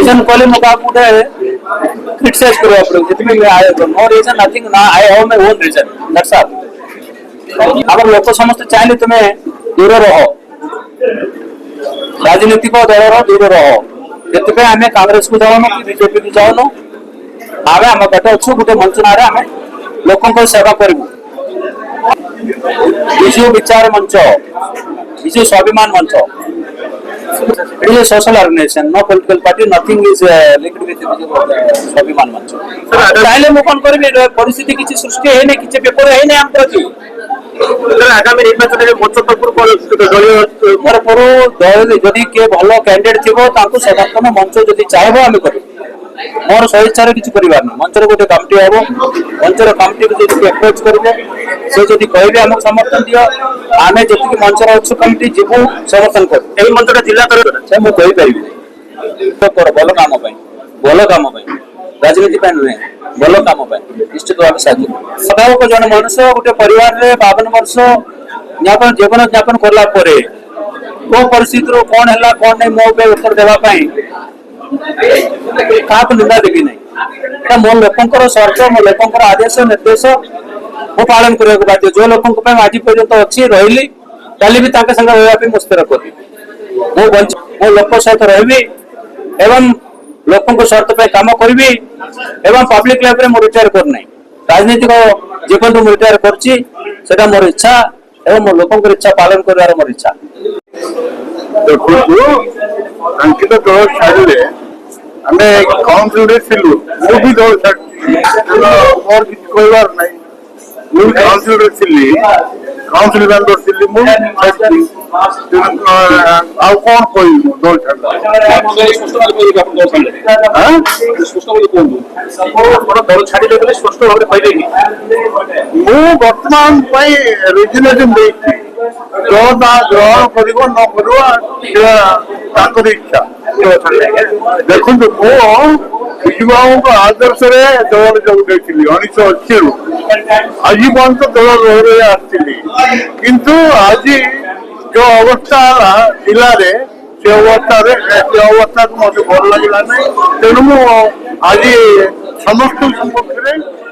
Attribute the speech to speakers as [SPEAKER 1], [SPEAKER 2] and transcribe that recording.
[SPEAKER 1] reason calling Mukakude criticize karo apne. No reason, nothing. Na, I have my own reason. That's all. अगर लोक समस्त चाहिए तुम्हें दूर रहो राजनीतिक दल दूर रहो से आम कांग्रेस को जाऊन कि बीजेपी को जाऊन आम आम गटे अच्छु गोटे मंच ना आम लोक सेवा करूँ विजु विचार मंच विजु स्वाभिमान मंच it is a social organization, no political party, nothing is linked with स्वाभिमान मंच चाहे मु कौन करी परिस्थिति किसी सृष्टि है नहीं किसी पेपर है नहीं आम प्रति आगामी निर्वाचन में मंच मोर दल जदि किए भल कैंडिडेट थी समर्थन मंच जदि चाहब आम कर मोर स्वेच्छार किसी कर मंचर गोटे कमिटी हम मंचर कमिटी को जो अप्रोच करेंगे से जब कहे आमको समर्थन दियो आम जी मंचर अच्छु कमिटी जीवु समर्थन कर मंचर जिला से मुझे भल कम भल कम राजनीति नुहे भल कम निश्चित भाव साधु स्वभाव जन मनुष्य गोटे परिवार में 52 वर्ष जीवन यापन कला कौ परिस्थिति कौन है कौन नहीं मो उत्तर देवाई क्या निंदा देवी ना मो लोकर शर्त मो लोकर आदेश निर्देश मु पालन करने को बाध्य जो लोक आज पर्यंत अच्छी रही कल भी संगे रही मो स्थिर करी मो लोक सहित रही एवं लोक शर्त पे काम करी एवं पब्लिक लाइफ में रिटायर करना राजनीतिक जीवन मुझे रिटायर कर मोर इच्छा एवं मो लोक इच्छा पालन कर मोर इच्छा
[SPEAKER 2] अंकित दल छाड़े आम काउंसिल भी दल मोर किसी कहबार ना मुझे काउंसिल थी काउंसिल मेंबर थी मुझे कौन कह दल बर्तमान रिजनेशन जो ग्रहण कर न इच्छा देखो विजुबाबू आदर्श दल जो 1980 आज पर्यत दल रही आसती किंतु आज जो अवस्था जिले से अवस्था को मत भल लगे तेणु आज समस्त सपक्ष